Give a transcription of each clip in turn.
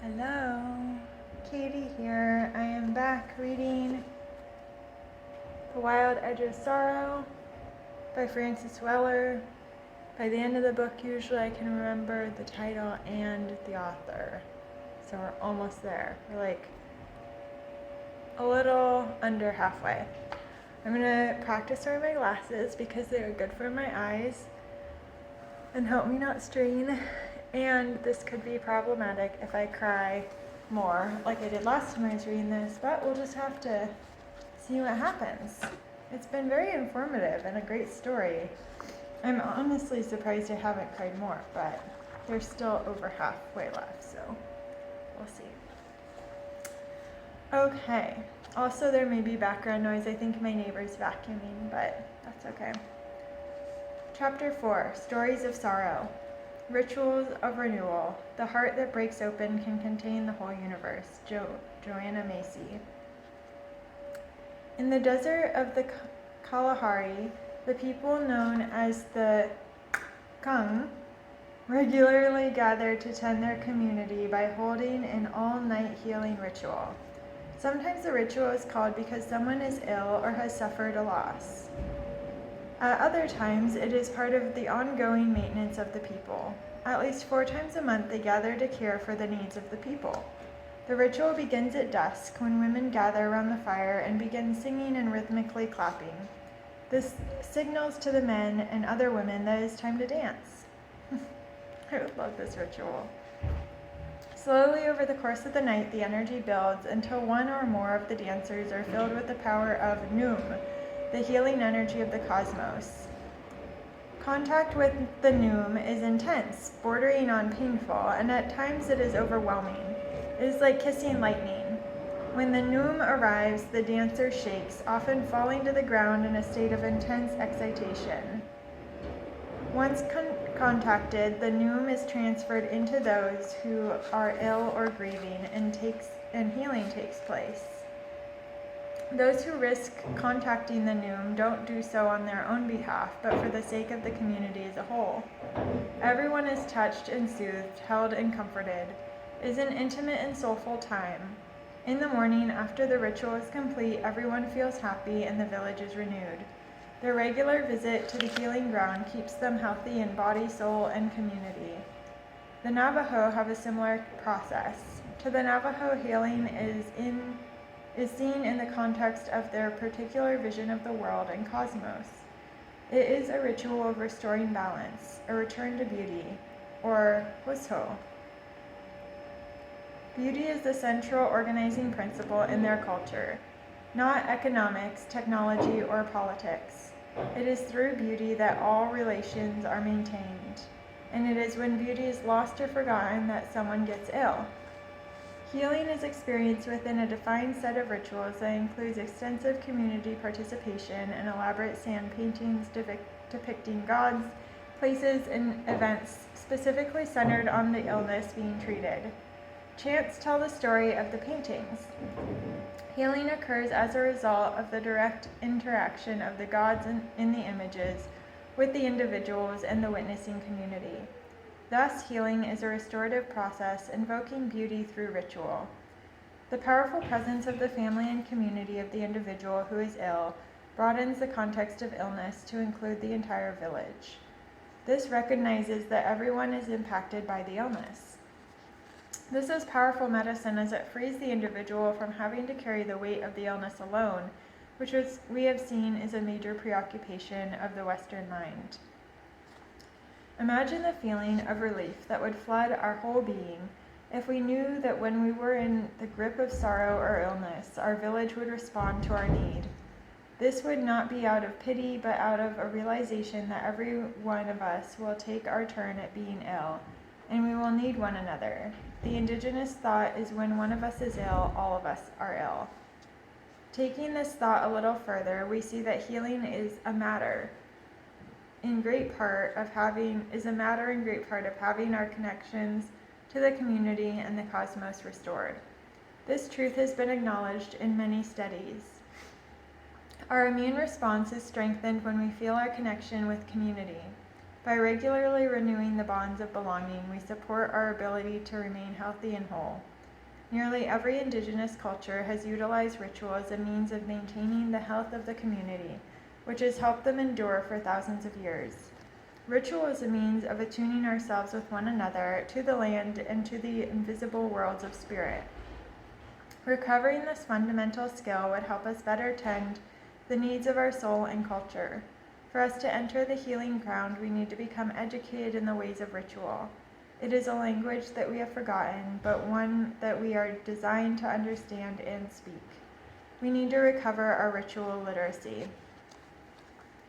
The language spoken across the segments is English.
Hello, Katie here. I am back reading The Wild Edge of Sorrow by Francis Weller. By the end of the book, usually I can remember the title and the author. So we're almost there. We're like a little under halfway. I'm going to practice wearing my glasses because they are good for my eyes and help me not strain. And this could be problematic if I cry more like I did last time I was reading this, but we'll just have to see what happens. It's been very informative and a great story. I'm honestly surprised I haven't cried more, but there's still over halfway left, so we'll see. Okay, also there may be background noise. I think my neighbor's vacuuming, but that's okay. Chapter 4, Stories of Sorrow. Rituals of renewal. The heart that breaks open can contain the whole universe. Joanna Macy. In the desert of the Kalahari, the people known as the Kung regularly gather to tend their community by holding an all-night healing ritual. Sometimes the ritual is called because someone is ill or has suffered a loss. At other times, it is part of the ongoing maintenance of the people. At least 4 times a month, they gather to care for the needs of the people. The ritual begins at dusk when women gather around the fire and begin singing and rhythmically clapping. This signals to the men and other women that it is time to dance. I would love this ritual. Slowly over the course of the night, the energy builds until one or more of the dancers are filled with the power of Noom, the healing energy of the cosmos. Contact with the Noom is intense, bordering on painful, and at times it is overwhelming. It is like kissing lightning. When the Noom arrives, the dancer shakes, often falling to the ground in a state of intense excitation. Once contacted, the Noom is transferred into those who are ill or grieving, and healing takes place. Those who risk contacting the Noom don't do so on their own behalf, but for the sake of the community as a whole. Everyone is touched and soothed, held and comforted. It is an intimate and soulful time. In the morning, after the ritual is complete, everyone feels happy and the village is renewed. Their regular visit to the healing ground keeps them healthy in body, soul, and community. The Navajo have a similar process. To the Navajo, healing is seen in the context of their particular vision of the world and cosmos. It is a ritual of restoring balance, a return to beauty, or husho. Beauty is the central organizing principle in their culture, not economics, technology, or politics. It is through beauty that all relations are maintained, and it is when beauty is lost or forgotten that someone gets ill. Healing is experienced within a defined set of rituals that includes extensive community participation and elaborate sand paintings depicting gods, places, and events specifically centered on the illness being treated. Chants tell the story of the paintings. Healing occurs as a result of the direct interaction of the gods in the images with the individuals and the witnessing community. Thus, healing is a restorative process invoking beauty through ritual. The powerful presence of the family and community of the individual who is ill broadens the context of illness to include the entire village. This recognizes that everyone is impacted by the illness. This is powerful medicine as it frees the individual from having to carry the weight of the illness alone, which we have seen is a major preoccupation of the Western mind. Imagine the feeling of relief that would flood our whole being if we knew that when we were in the grip of sorrow or illness, our village would respond to our need. This would not be out of pity, but out of a realization that every one of us will take our turn at being ill, and we will need one another. The indigenous thought is when one of us is ill, all of us are ill. Taking this thought a little further, we see that healing is a matter in great part of having our connections to the community and the cosmos restored. This truth has been acknowledged in many studies. Our immune response is strengthened when we feel our connection with community. By regularly renewing the bonds of belonging, we support our ability to remain healthy and whole. Nearly every indigenous culture has utilized ritual as a means of maintaining the health of the community, which has helped them endure for thousands of years. Ritual is a means of attuning ourselves with one another, to the land, and to the invisible worlds of spirit. Recovering this fundamental skill would help us better tend the needs of our soul and culture. For us to enter the healing ground, we need to become educated in the ways of ritual. It is a language that we have forgotten, but one that we are designed to understand and speak. We need to recover our ritual literacy.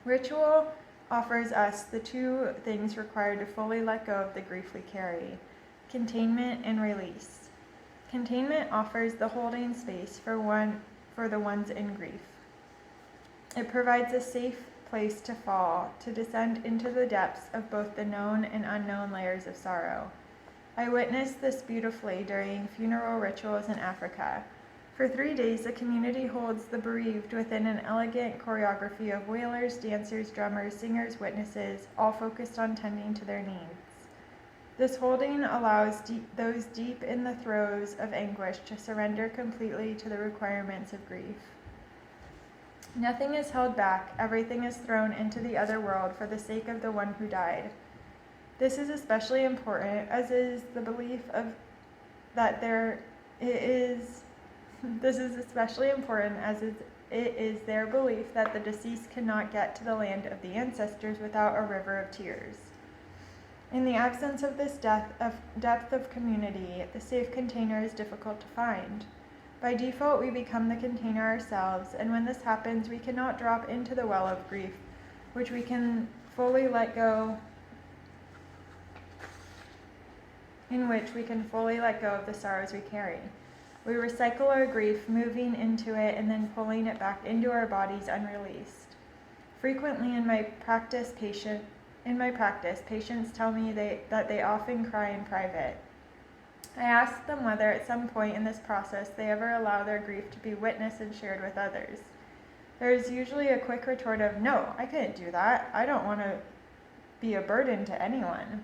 Ritual offers us the two things required to fully let go of the grief we carry: containment and release. Containment offers the holding space for the ones in grief. It provides a safe place to fall, to descend into the depths of both the known and unknown layers of sorrow. I witnessed this beautifully during funeral rituals in Africa. For 3 days, the community holds the bereaved within an elegant choreography of wailers, dancers, drummers, singers, witnesses, all focused on tending to their needs. This holding allows those deep in the throes of anguish to surrender completely to the requirements of grief. Nothing is held back, everything is thrown into the other world for the sake of the one who died. This is especially important, as is the belief This is especially important as it is their belief that the deceased cannot get to the land of the ancestors without a river of tears. In the absence of this depth of community, the safe container is difficult to find. By default, we become the container ourselves, and when this happens, we cannot drop into the well of grief, which we can fully let go of the sorrows we carry. We recycle our grief, moving into it and then pulling it back into our bodies unreleased. Frequently in my practice, patients tell me that they often cry in private. I ask them whether at some point in this process they ever allow their grief to be witnessed and shared with others. There is usually a quick retort of, "No, I couldn't do that. I don't want to be a burden to anyone."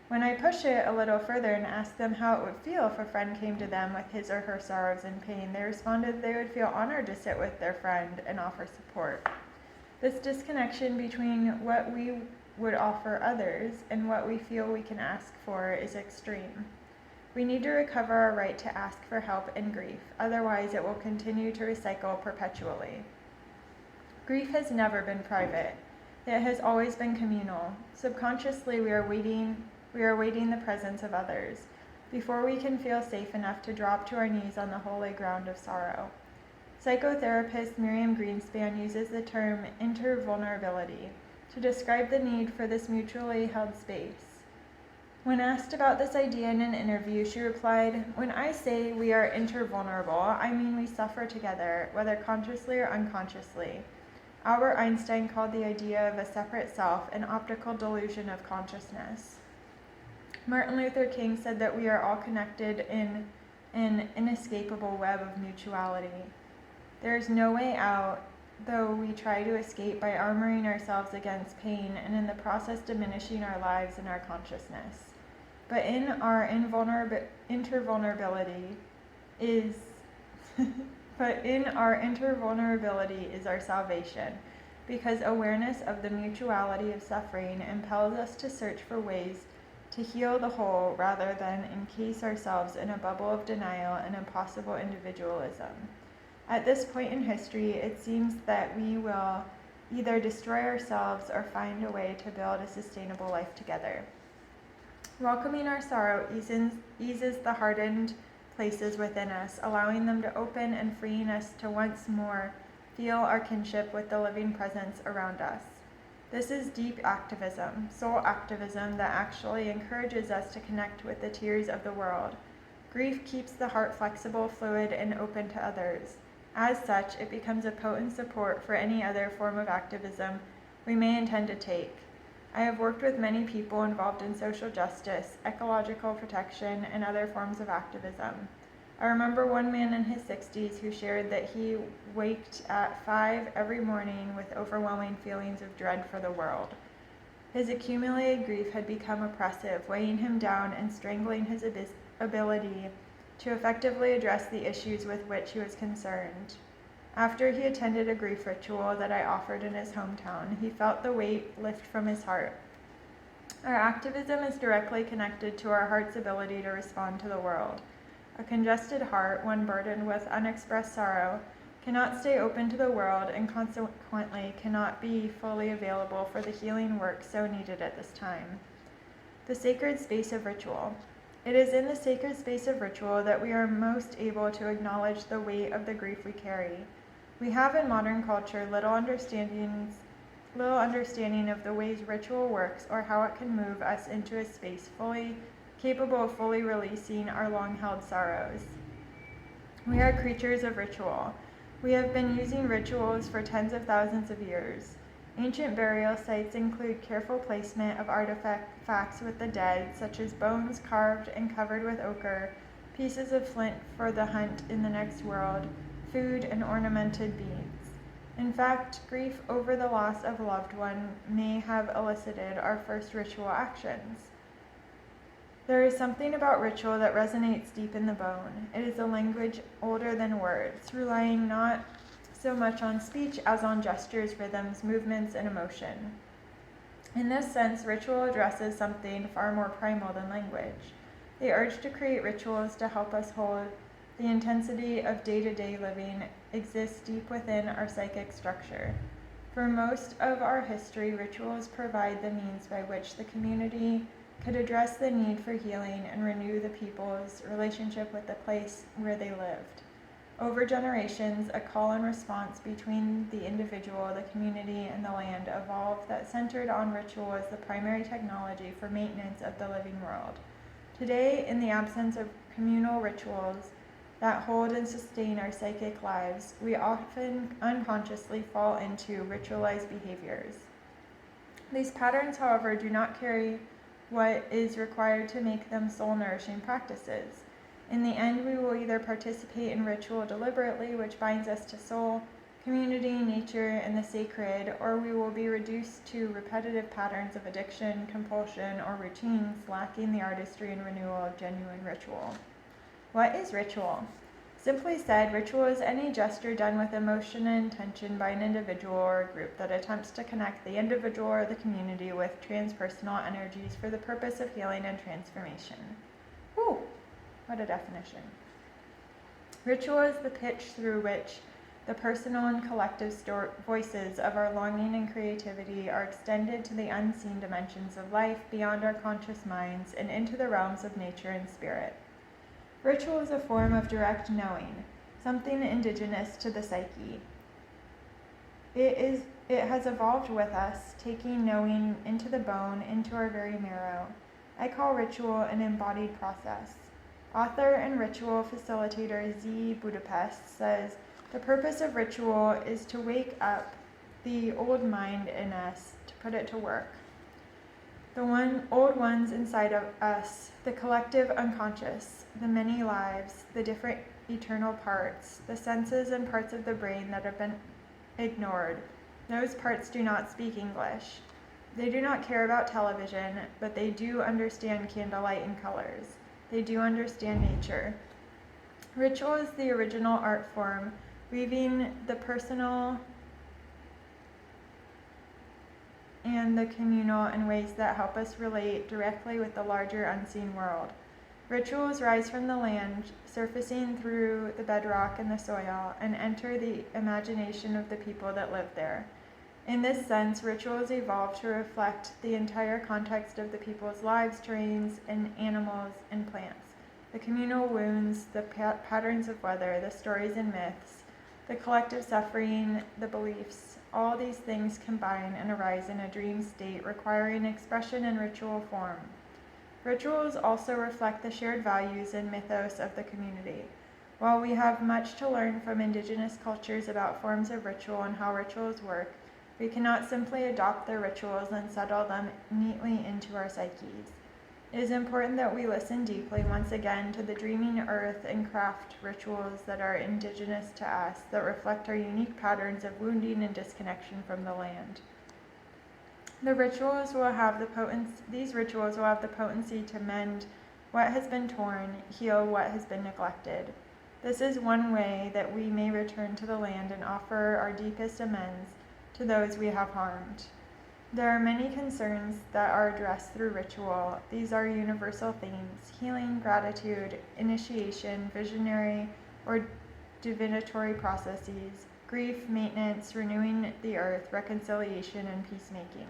When I push it a little further and asked them how it would feel if a friend came to them with his or her sorrows and pain, they responded they would feel honored to sit with their friend and offer support. This disconnection between what we would offer others and what we feel we can ask for is extreme. We need to recover our right to ask for help in grief, otherwise it will continue to recycle perpetually. Grief has never been private. It has always been communal. Subconsciously, we are awaiting the presence of others before we can feel safe enough to drop to our knees on the holy ground of sorrow. Psychotherapist Miriam Greenspan uses the term intervulnerability to describe the need for this mutually held space. When asked about this idea in an interview, she replied, "When I say we are intervulnerable, I mean we suffer together, whether consciously or unconsciously." Albert Einstein called the idea of a separate self an optical delusion of consciousness. Martin Luther King said that we are all connected in an inescapable web of mutuality. There is no way out, though we try to escape by armoring ourselves against pain and in the process diminishing our lives and our consciousness. But in our intervulnerability is our salvation, because awareness of the mutuality of suffering impels us to search for ways to heal the whole rather than encase ourselves in a bubble of denial and impossible individualism. At this point in history, it seems that we will either destroy ourselves or find a way to build a sustainable life together. Welcoming our sorrow eases the hardened places within us, allowing them to open and freeing us to once more feel our kinship with the living presence around us. This is deep activism, soul activism that actually encourages us to connect with the tears of the world. Grief keeps the heart flexible, fluid, and open to others. As such, it becomes a potent support for any other form of activism we may intend to take. I have worked with many people involved in social justice, ecological protection, and other forms of activism. I remember one man in his 60s who shared that he waked at 5 every morning with overwhelming feelings of dread for the world. His accumulated grief had become oppressive, weighing him down and strangling his ability to effectively address the issues with which he was concerned. After he attended a grief ritual that I offered in his hometown, he felt the weight lift from his heart. Our activism is directly connected to our heart's ability to respond to the world. A congested heart, one burdened with unexpressed sorrow, cannot stay open to the world and consequently cannot be fully available for the healing work so needed at this time. The sacred space of ritual. It is in the sacred space of ritual that we are most able to acknowledge the weight of the grief we carry. We have in modern culture little understanding of the ways ritual works or how it can move us into a space capable of fully releasing our long-held sorrows. We are creatures of ritual. We have been using rituals for tens of thousands of years. Ancient burial sites include careful placement of artifacts with the dead, such as bones carved and covered with ochre, pieces of flint for the hunt in the next world, food, and ornamented beads. In fact, grief over the loss of a loved one may have elicited our first ritual actions. There is something about ritual that resonates deep in the bone. It is a language older than words, relying not so much on speech as on gestures, rhythms, movements, and emotion. In this sense, ritual addresses something far more primal than language. The urge to create rituals to help us hold the intensity of day-to-day living exists deep within our psychic structure. For most of our history, rituals provide the means by which the community could address the need for healing and renew the people's relationship with the place where they lived. Over generations, a call and response between the individual, the community, and the land evolved that centered on ritual as the primary technology for maintenance of the living world. Today, in the absence of communal rituals that hold and sustain our psychic lives, we often unconsciously fall into ritualized behaviors. These patterns, however, do not carry what is required to make them soul-nourishing practices. In the end, we will either participate in ritual deliberately, which binds us to soul, community, nature, and the sacred, or we will be reduced to repetitive patterns of addiction, compulsion, or routines, lacking the artistry and renewal of genuine ritual. What is ritual? Simply said, ritual is any gesture done with emotion and intention by an individual or a group that attempts to connect the individual or the community with transpersonal energies for the purpose of healing and transformation. Whew, what a definition. Ritual is the pitch through which the personal and collective voices of our longing and creativity are extended to the unseen dimensions of life beyond our conscious minds and into the realms of nature and spirit. Ritual is a form of direct knowing, something indigenous to the psyche. It has evolved with us, taking knowing into the bone, into our very marrow. I call ritual an embodied process. Author and ritual facilitator Z. Budapest says, "The purpose of ritual is to wake up the old mind in us, to put it to work. The old ones inside of us, the collective unconscious, the many lives, the different eternal parts, the senses and parts of the brain that have been ignored. Those parts do not speak English. They do not care about television, but they do understand candlelight and colors. They do understand nature." Ritual is the original art form, weaving the personal and the communal in ways that help us relate directly with the larger unseen world. Rituals rise from the land, surfacing through the bedrock and the soil, and enter the imagination of the people that live there. In this sense, rituals evolve to reflect the entire context of the people's lives, terrains, and animals and plants. The communal wounds, the patterns of weather, the stories and myths, the collective suffering, the beliefs, all these things combine and arise in a dream state requiring expression in ritual form. Rituals also reflect the shared values and mythos of the community. While we have much to learn from indigenous cultures about forms of ritual and how rituals work, we cannot simply adopt their rituals and settle them neatly into our psyches. It is important that we listen deeply once again to the dreaming earth and craft rituals that are indigenous to us, that reflect our unique patterns of wounding and disconnection from the land. These rituals will have the potency to mend what has been torn, heal what has been neglected. This is one way that we may return to the land and offer our deepest amends to those we have harmed. There are many concerns that are addressed through ritual. These are universal themes: healing, gratitude, initiation, visionary or divinatory processes, grief, maintenance, renewing the earth, reconciliation, and peacemaking.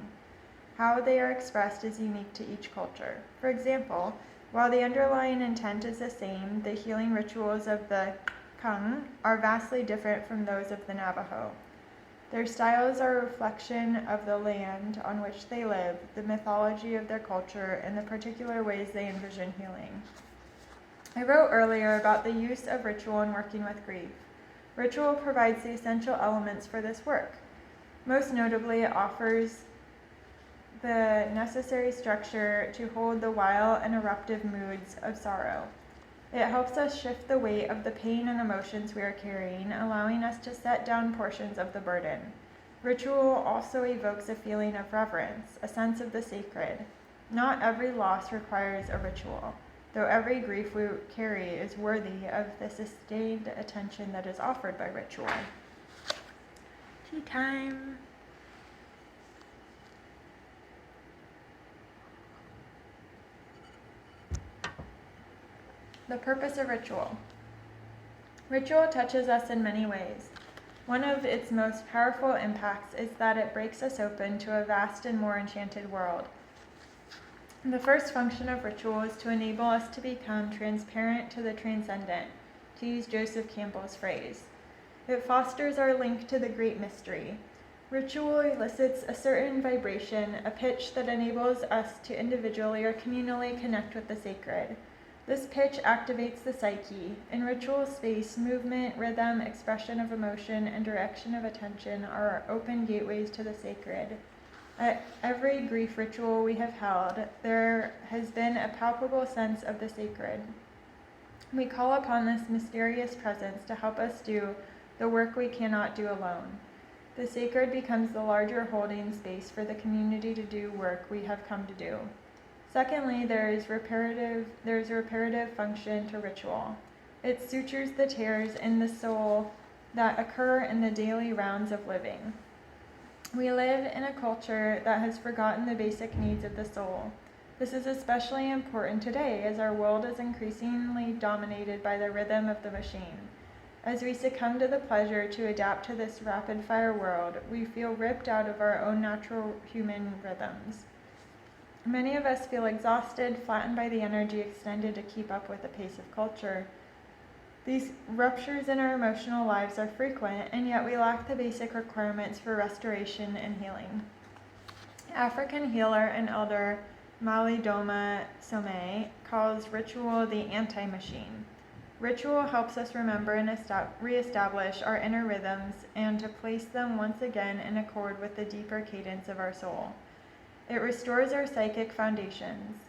How they are expressed is unique to each culture. For example, while the underlying intent is the same, the healing rituals of the Kung are vastly different from those of the Navajo. Their styles are a reflection of the land on which they live, the mythology of their culture, and the particular ways they envision healing. I wrote earlier about the use of ritual in working with grief. Ritual provides the essential elements for this work. Most notably, it offers the necessary structure to hold the wild and eruptive moods of sorrow. It helps us shift the weight of the pain and emotions we are carrying, allowing us to set down portions of the burden. Ritual also evokes a feeling of reverence, a sense of the sacred. Not every loss requires a ritual, though every grief we carry is worthy of the sustained attention that is offered by ritual. Tea time. The purpose of ritual. Ritual touches us in many ways. One of its most powerful impacts is that it breaks us open to a vast and more enchanted world. The first function of ritual is to enable us to become transparent to the transcendent, to use Joseph Campbell's phrase. It fosters our link to the great mystery. Ritual elicits a certain vibration, a pitch that enables us to individually or communally connect with the sacred. This pitch activates the psyche. In ritual space, movement, rhythm, expression of emotion, and direction of attention are our open gateways to the sacred. At every grief ritual we have held, there has been a palpable sense of the sacred. We call upon this mysterious presence to help us do the work we cannot do alone. The sacred becomes the larger holding space for the community to do work we have come to do. Secondly, there is a reparative function to ritual. It sutures the tears in the soul that occur in the daily rounds of living. We live in a culture that has forgotten the basic needs of the soul. This is especially important today as our world is increasingly dominated by the rhythm of the machine. As we succumb to the pleasure to adapt to this rapid-fire world, we feel ripped out of our own natural human rhythms. Many of us feel exhausted, flattened by the energy extended to keep up with the pace of culture. These ruptures in our emotional lives are frequent, and yet we lack the basic requirements for restoration and healing. African healer and elder Malidoma Somé calls ritual the anti-machine. Ritual helps us remember and reestablish our inner rhythms and to place them once again in accord with the deeper cadence of our soul. It restores our psychic foundations.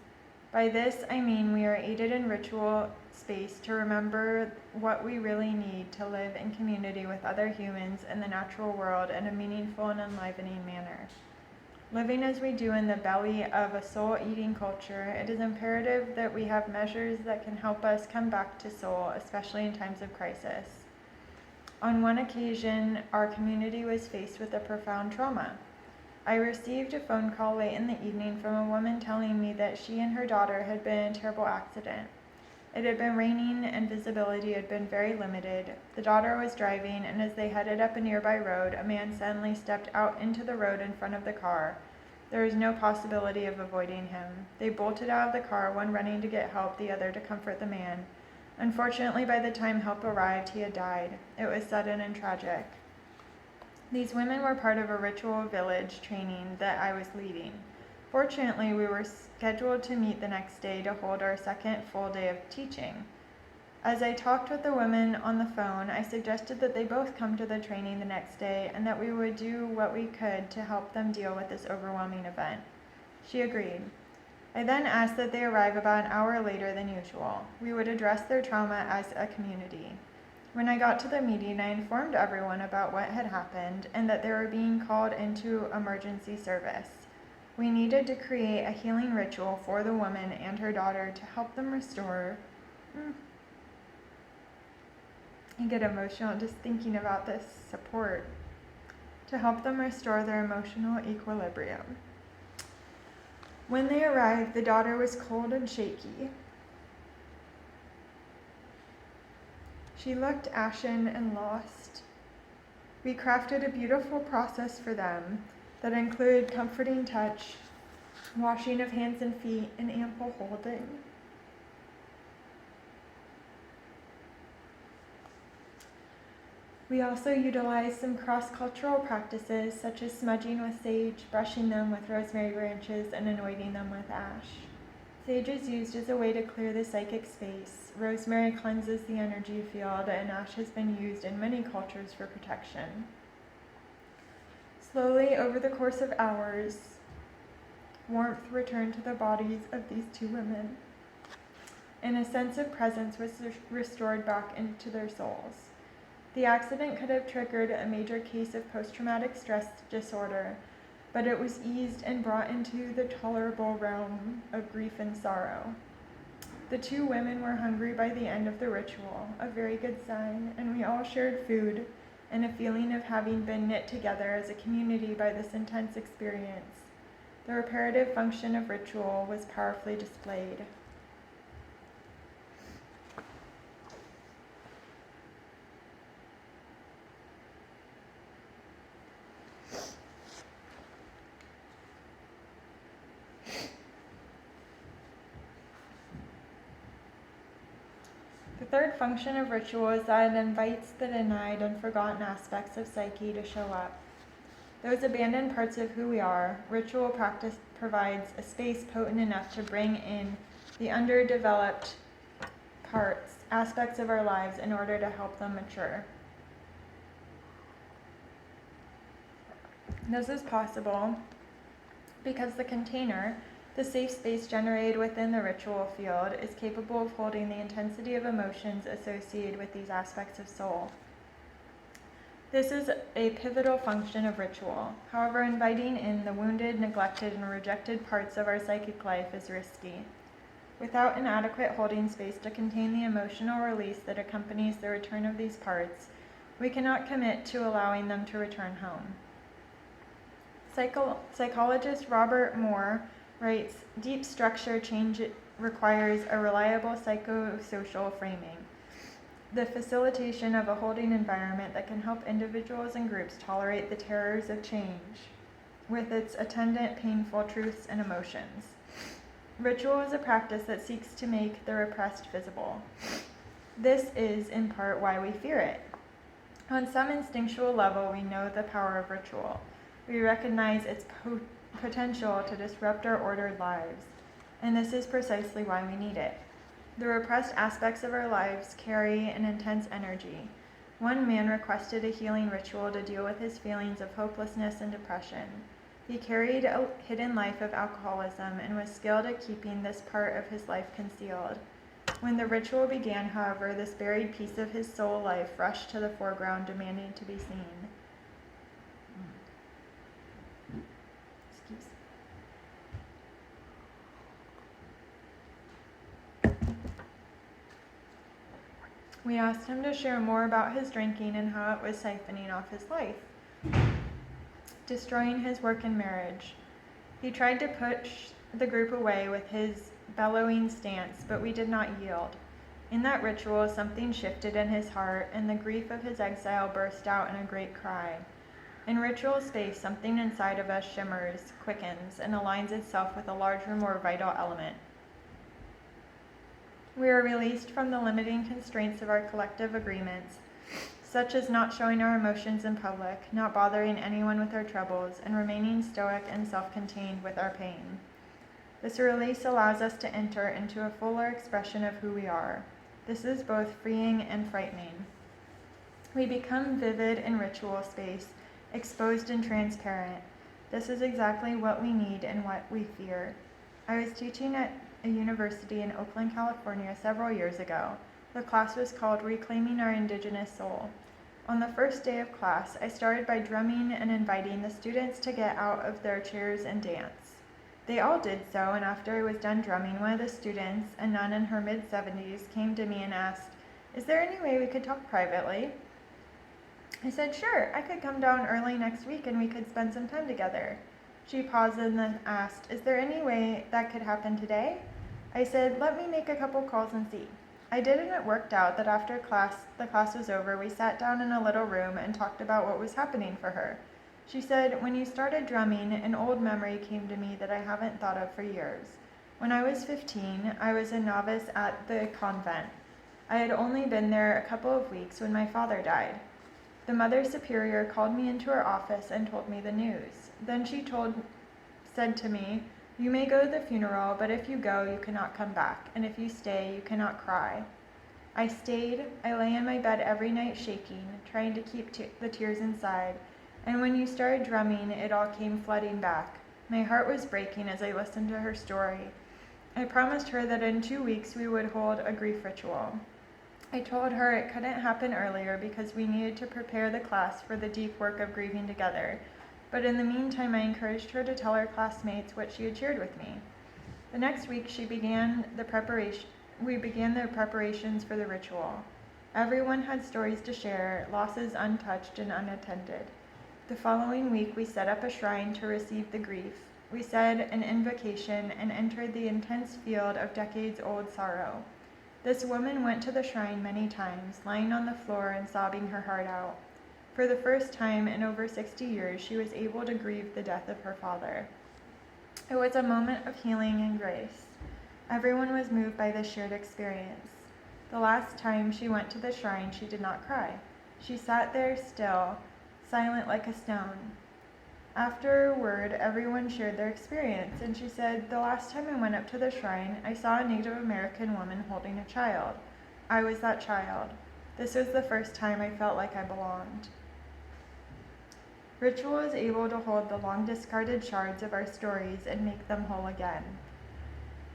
By this, I mean we are aided in ritual space to remember what we really need to live in community with other humans in the natural world in a meaningful and enlivening manner. Living as we do in the belly of a soul-eating culture, it is imperative that we have measures that can help us come back to soul, especially in times of crisis. On one occasion, our community was faced with a profound trauma. I received a phone call late in the evening from a woman telling me that she and her daughter had been in a terrible accident. It had been raining and visibility had been very limited. The daughter was driving, and as they headed up a nearby road, a man suddenly stepped out into the road in front of the car. There was no possibility of avoiding him. They bolted out of the car, one running to get help, the other to comfort the man. Unfortunately, by the time help arrived, he had died. It was sudden and tragic. These women were part of a ritual village training that I was leading. Fortunately, we were scheduled to meet the next day to hold our second full day of teaching. As I talked with the women on the phone, I suggested that they both come to the training the next day and that we would do what we could to help them deal with this overwhelming event. She agreed. I then asked that they arrive about an hour later than usual. We would address their trauma as a community. When I got to the meeting, I informed everyone about what had happened and that they were being called into emergency service. We needed to create a healing ritual for the woman and her daughter to help them restore. I get emotional just thinking about this support. To help them restore their emotional equilibrium. When they arrived, the daughter was cold and shaky. She looked ashen and lost. We crafted a beautiful process for them that included comforting touch, washing of hands and feet, and ample holding. We also utilized some cross-cultural practices such as smudging with sage, brushing them with rosemary branches, and anointing them with ash. Sage is used as a way to clear the psychic space. Rosemary cleanses the energy field, and ash has been used in many cultures for protection. Slowly, over the course of hours, warmth returned to the bodies of these two women, and a sense of presence was restored back into their souls. The accident could have triggered a major case of post-traumatic stress disorder, but it was eased and brought into the tolerable realm of grief and sorrow. The two women were hungry by the end of the ritual, a very good sign, and we all shared food and a feeling of having been knit together as a community by this intense experience. The reparative function of ritual was powerfully displayed. The third function of ritual is that it invites the denied and forgotten aspects of psyche to show up. Those abandoned parts of who we are, ritual practice provides a space potent enough to bring in the underdeveloped parts, aspects of our lives in order to help them mature. This is possible because the container, the safe space generated within the ritual field, is capable of holding the intensity of emotions associated with these aspects of soul. This is a pivotal function of ritual. However, inviting in the wounded, neglected, and rejected parts of our psychic life is risky. Without an adequate holding space to contain the emotional release that accompanies the return of these parts, we cannot commit to allowing them to return home. Psychologist Robert Moore writes, "Deep structure change requires a reliable psychosocial framing, the facilitation of a holding environment that can help individuals and groups tolerate the terrors of change, with its attendant painful truths and emotions. Ritual is a practice that seeks to make the repressed visible. This is, in part, why we fear it. On some instinctual level, we know the power of ritual. We recognize its potential to disrupt our ordered lives, and this is precisely why we need it. The repressed aspects of our lives carry an intense energy. One man requested a healing ritual to deal with his feelings of hopelessness and depression. He carried a hidden life of alcoholism and was skilled at keeping this part of his life concealed. When the ritual began, however, this buried piece of his soul life rushed to the foreground, demanding to be seen." Excuse me. We asked him to share more about his drinking and how it was siphoning off his life, destroying his work and marriage. He tried to push the group away with his bellowing stance, but we did not yield. In that ritual, something shifted in his heart, and the grief of his exile burst out in a great cry. In ritual space, something inside of us shimmers, quickens, and aligns itself with a larger, more vital element. We are released from the limiting constraints of our collective agreements, such as not showing our emotions in public, not bothering anyone with our troubles, and remaining stoic and self-contained with our pain. This release allows us to enter into a fuller expression of who we are. This is both freeing and frightening. We become vivid in ritual space, exposed and transparent. This is exactly what we need and what we fear. I was teaching at a university in Oakland, California several years ago. The class was called Reclaiming Our Indigenous Soul. On the first day of class, I started by drumming and inviting the students to get out of their chairs and dance. They all did so, and after I was done drumming, one of the students, a nun in her mid-70s, came to me and asked, "Is there any way we could talk privately?" I said, "Sure, I could come down early next week and we could spend some time together." She paused and then asked, "Is there any way that could happen today?" I said, "Let me make a couple calls and see." I did, and it worked out that after the class was over, we sat down in a little room and talked about what was happening for her. She said, "When you started drumming, an old memory came to me that I haven't thought of for years. When I was 15, I was a novice at the convent. I had only been there a couple of weeks when my father died. The Mother Superior called me into her office and told me the news. Then she said to me, 'You may go to the funeral, but if you go, you cannot come back, and if you stay, you cannot cry.' I stayed. I lay in my bed every night shaking, trying to keep the tears inside, and when you started drumming, it all came flooding back. My heart was breaking as I listened to her story. I promised her that in 2 weeks we would hold a grief ritual. I told her it couldn't happen earlier because we needed to prepare the class for the deep work of grieving together, but in the meantime I encouraged her to tell her classmates what she had shared with me. The next week we began the preparations for the ritual. Everyone had stories to share, losses untouched and unattended. The following week we set up a shrine to receive the grief. We said an invocation and entered the intense field of decades-old sorrow. This woman went to the shrine many times, lying on the floor and sobbing her heart out. For the first time in over 60 years, she was able to grieve the death of her father. It was a moment of healing and grace. Everyone was moved by this shared experience. The last time she went to the shrine, she did not cry. She sat there still, silent like a stone. Afterward, everyone shared their experience, and she said, "The last time I went up to the shrine, I saw a Native American woman holding a child. I was that child. This was the first time I felt like I belonged." Ritual is able to hold the long-discarded shards of our stories and make them whole again.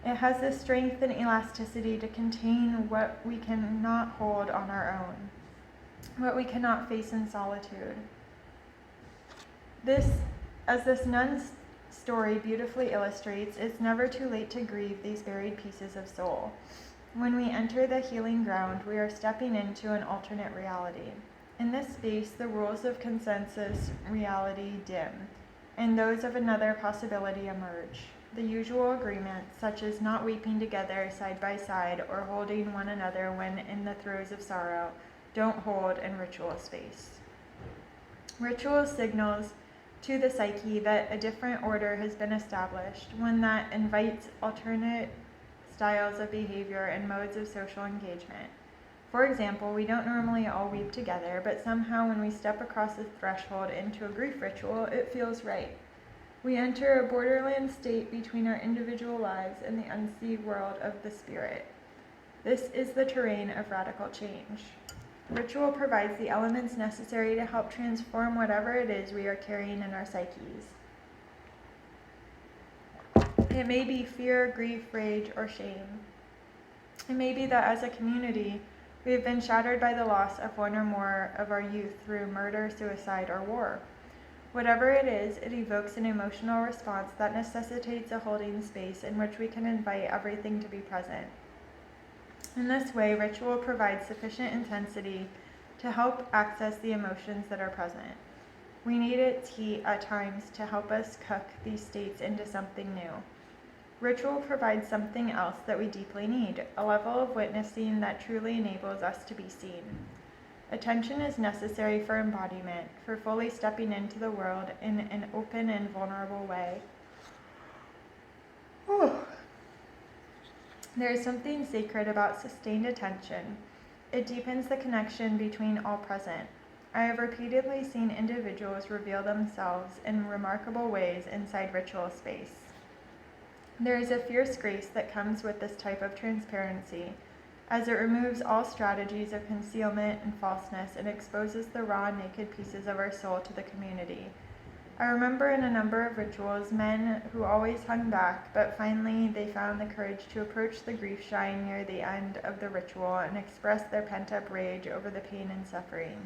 It has the strength and elasticity to contain what we cannot hold on our own, what we cannot face in solitude. As this nun's story beautifully illustrates, it's never too late to grieve these buried pieces of soul. When we enter the healing ground, we are stepping into an alternate reality. In this space, the rules of consensus reality dim, and those of another possibility emerge. The usual agreements, such as not weeping together side by side or holding one another when in the throes of sorrow, don't hold in ritual space. Ritual signals to the psyche that a different order has been established, one that invites alternate styles of behavior and modes of social engagement. For example, we don't normally all weep together, but somehow when we step across the threshold into a grief ritual, it feels right. We enter a borderland state between our individual lives and the unseen world of the spirit. This is the terrain of radical change. Ritual provides the elements necessary to help transform whatever it is we are carrying in our psyches. It may be fear, grief, rage, or shame. It may be that as a community, we have been shattered by the loss of one or more of our youth through murder, suicide, or war. Whatever it is, it evokes an emotional response that necessitates a holding space in which we can invite everything to be present. In this way, ritual provides sufficient intensity to help access the emotions that are present. We need its heat at times to help us cook these states into something new. Ritual provides something else that we deeply need, a level of witnessing that truly enables us to be seen. Attention is necessary for embodiment, for fully stepping into the world in an open and vulnerable way. There is something sacred about sustained attention. It deepens the connection between all present. I have repeatedly seen individuals reveal themselves in remarkable ways inside ritual space. There is a fierce grace that comes with this type of transparency, as it removes all strategies of concealment and falseness and exposes the raw, naked pieces of our soul to the community. I remember in a number of rituals, men who always hung back, but finally they found the courage to approach the grief shrine near the end of the ritual and express their pent-up rage over the pain and suffering.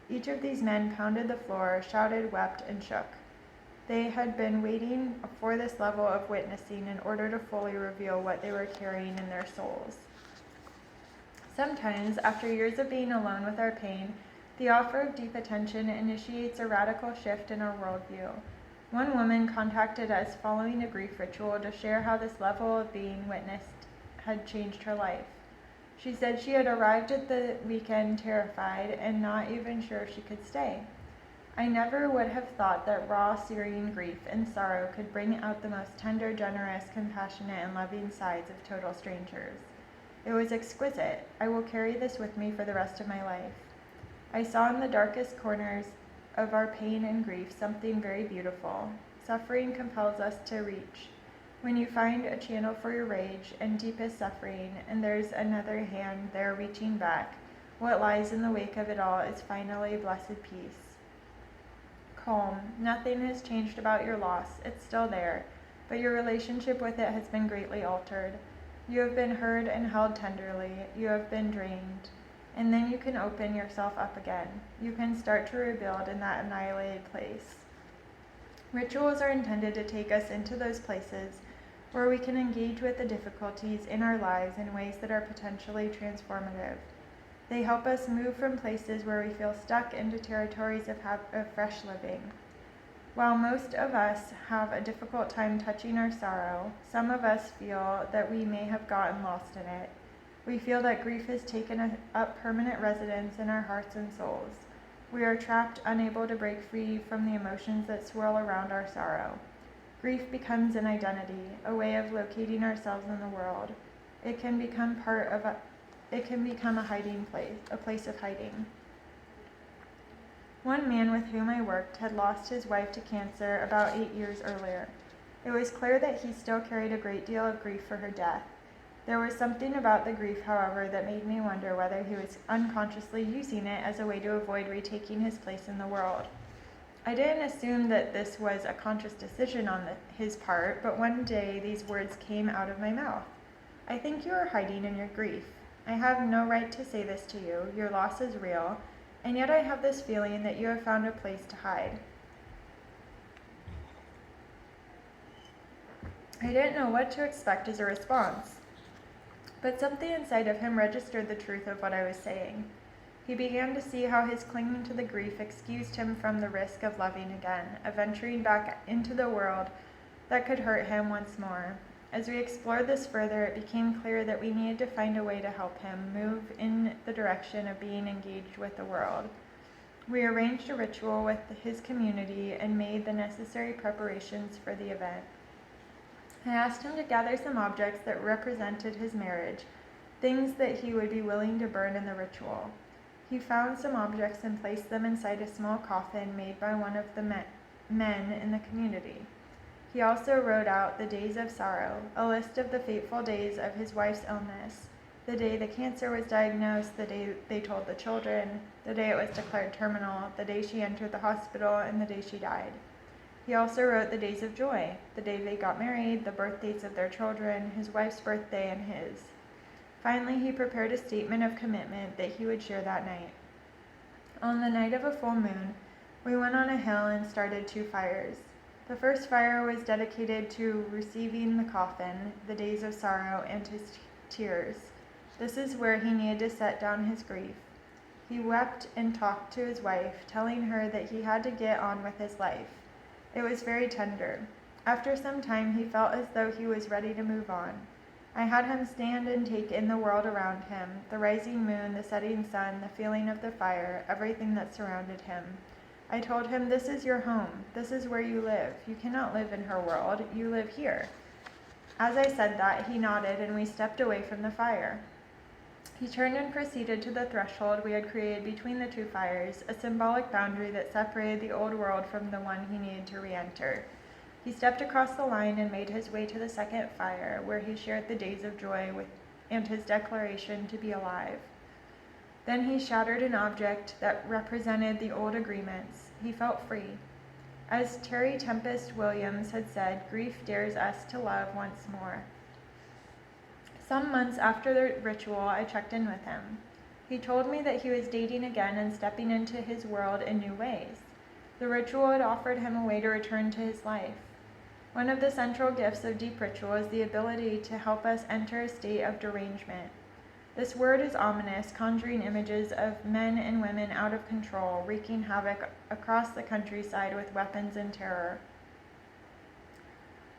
Each of these men pounded the floor, shouted, wept, and shook. They had been waiting for this level of witnessing in order to fully reveal what they were carrying in their souls. Sometimes, after years of being alone with our pain, the offer of deep attention initiates a radical shift in our worldview. One woman contacted us following a grief ritual to share how this level of being witnessed had changed her life. She said she had arrived at the weekend terrified and not even sure if she could stay. I never would have thought that raw, searing grief and sorrow could bring out the most tender, generous, compassionate, and loving sides of total strangers. It was exquisite. I will carry this with me for the rest of my life. I saw in the darkest corners of our pain and grief something very beautiful. Suffering compels us to reach. When you find a channel for your rage and deepest suffering, and there's another hand there reaching back, what lies in the wake of it all is finally blessed peace. Calm. Nothing has changed about your loss. It's still there, but your relationship with it has been greatly altered. You have been heard and held tenderly. You have been drained. And then you can open yourself up again. You can start to rebuild in that annihilated place. Rituals are intended to take us into those places where we can engage with the difficulties in our lives in ways that are potentially transformative. They help us move from places where we feel stuck into territories of fresh living. While most of us have a difficult time touching our sorrow, some of us feel that we may have gotten lost in it. We feel that grief has taken up permanent residence in our hearts and souls. We are trapped, unable to break free from the emotions that swirl around our sorrow. Grief becomes an identity, a way of locating ourselves in the world. It can become a hiding place, a place of hiding. One man with whom I worked had lost his wife to cancer about 8 years earlier. It was clear that he still carried a great deal of grief for her death. There was something about the grief, however, that made me wonder whether he was unconsciously using it as a way to avoid retaking his place in the world. I didn't assume that this was a conscious decision on his part, but one day these words came out of my mouth. I think you are hiding in your grief. I have no right to say this to you. Your loss is real. And yet I have this feeling that you have found a place to hide. I didn't know what to expect as a response, but something inside of him registered the truth of what I was saying. He began to see how his clinging to the grief excused him from the risk of loving again, of venturing back into the world that could hurt him once more. As we explored this further, it became clear that we needed to find a way to help him move in the direction of being engaged with the world. We arranged a ritual with his community and made the necessary preparations for the event. I asked him to gather some objects that represented his marriage, things that he would be willing to burn in the ritual. He found some objects and placed them inside a small coffin made by one of the men in the community. He also wrote out the days of sorrow, a list of the fateful days of his wife's illness, the day the cancer was diagnosed, the day they told the children, the day it was declared terminal, the day she entered the hospital, and the day she died. He also wrote the days of joy, the day they got married, the birth dates of their children, his wife's birthday, and his. Finally, he prepared a statement of commitment that he would share that night. On the night of a full moon, we went on a hill and started 2 fires. The first fire was dedicated to receiving the coffin, the days of sorrow, and his tears. This is where he needed to set down his grief. He wept and talked to his wife, telling her that he had to get on with his life. It was very tender. After some time, he felt as though he was ready to move on. I had him stand and take in the world around him, the rising moon, the setting sun, the feeling of the fire, everything that surrounded him. I told him, this is your home. This is where you live. You cannot live in her world. You live here. As I said that, he nodded and we stepped away from the fire. He turned and proceeded to the threshold we had created between the 2 fires, a symbolic boundary that separated the old world from the one he needed to re-enter. He stepped across the line and made his way to the second fire, where he shared the days of joy and his declaration to be alive. Then he shattered an object that represented the old agreements. He felt free. As Terry Tempest Williams had said, grief dares us to love once more. Some months after the ritual, I checked in with him. He told me that he was dating again and stepping into his world in new ways. The ritual had offered him a way to return to his life. One of the central gifts of deep ritual is the ability to help us enter a state of derangement. This word is ominous, conjuring images of men and women out of control, wreaking havoc across the countryside with weapons and terror.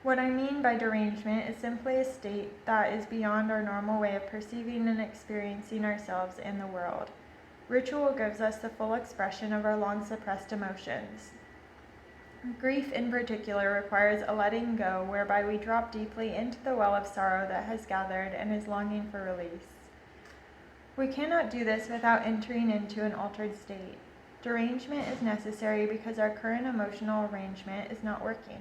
What I mean by derangement is simply a state that is beyond our normal way of perceiving and experiencing ourselves and the world. Ritual gives us the full expression of our long-suppressed emotions. Grief in particular requires a letting go whereby we drop deeply into the well of sorrow that has gathered and is longing for release. We cannot do this without entering into an altered state. Derangement is necessary because our current emotional arrangement is not working.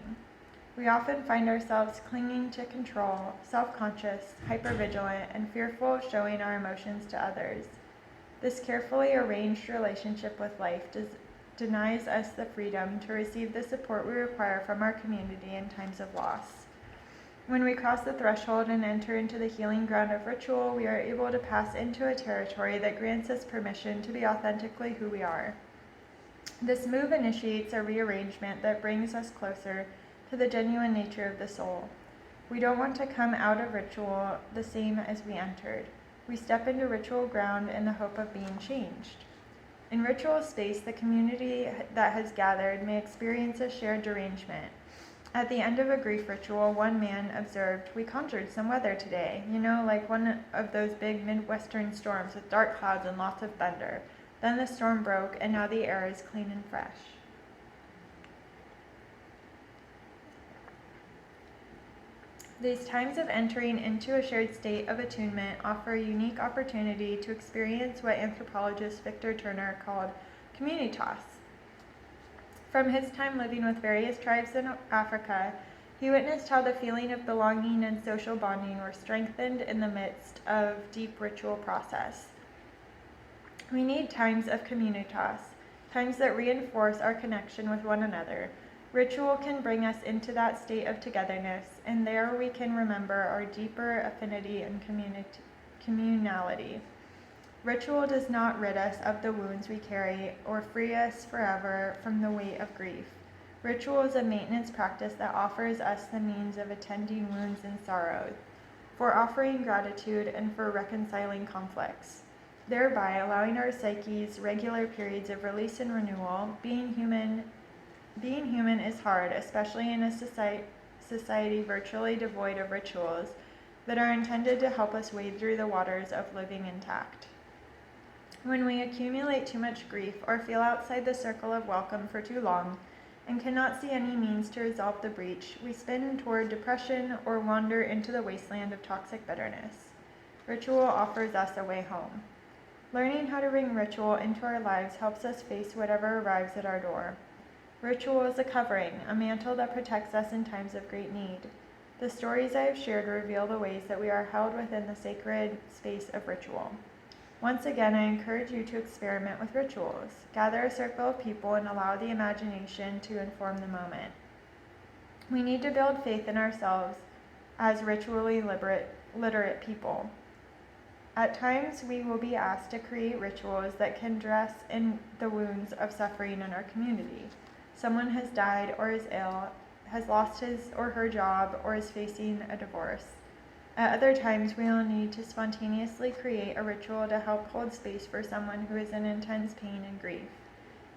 We often find ourselves clinging to control, self-conscious, hypervigilant, and fearful of showing our emotions to others. This carefully arranged relationship with life denies us the freedom to receive the support we require from our community in times of loss. When we cross the threshold and enter into the healing ground of ritual, we are able to pass into a territory that grants us permission to be authentically who we are. This move initiates a rearrangement that brings us closer to the genuine nature of the soul. We don't want to come out of ritual the same as we entered. We step into ritual ground in the hope of being changed. In ritual space, the community that has gathered may experience a shared derangement. At the end of a grief ritual, one man observed, "We conjured some weather today, like one of those big Midwestern storms with dark clouds and lots of thunder. Then the storm broke, and now the air is clean and fresh." These times of entering into a shared state of attunement offer a unique opportunity to experience what anthropologist Victor Turner called communitas. From his time living with various tribes in Africa, he witnessed how the feeling of belonging and social bonding were strengthened in the midst of deep ritual process. We need times of communitas, times that reinforce our connection with one another. Ritual can bring us into that state of togetherness, and there we can remember our deeper affinity and communality. Ritual does not rid us of the wounds we carry or free us forever from the weight of grief. Ritual is a maintenance practice that offers us the means of attending wounds and sorrows, for offering gratitude and for reconciling conflicts, thereby allowing our psyches regular periods of release and renewal. Being human is hard, especially in a society virtually devoid of rituals that are intended to help us wade through the waters of living intact. When we accumulate too much grief or feel outside the circle of welcome for too long and cannot see any means to resolve the breach, we spin toward depression or wander into the wasteland of toxic bitterness. Ritual offers us a way home. Learning how to bring ritual into our lives helps us face whatever arrives at our door. Ritual is a covering, a mantle that protects us in times of great need. The stories I have shared reveal the ways that we are held within the sacred space of ritual. Once again, I encourage you to experiment with rituals. Gather a circle of people and allow the imagination to inform the moment. We need to build faith in ourselves as ritually literate people. At times, we will be asked to create rituals that can dress in the wounds of suffering in our community. Someone has died or is ill, has lost his or her job, or is facing a divorce. At other times, we will need to spontaneously create a ritual to help hold space for someone who is in intense pain and grief.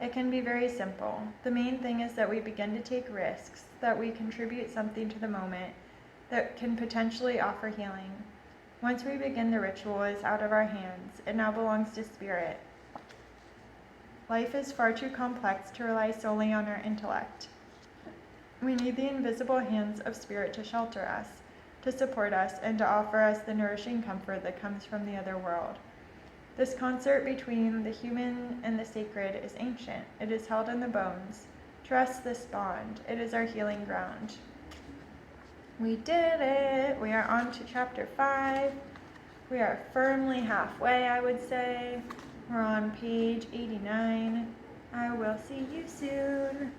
It can be very simple. The main thing is that we begin to take risks, that we contribute something to the moment that can potentially offer healing. Once we begin, the ritual is out of our hands. It now belongs to spirit. Life is far too complex to rely solely on our intellect. We need the invisible hands of spirit to shelter us, to support us, and to offer us the nourishing comfort that comes from the other world. This concert between the human and the sacred is ancient. It is held in the bones. Trust this bond. It is our healing ground. We did it! We are on to chapter 5. We are firmly halfway, I would say. We're on page 89. I will see you soon.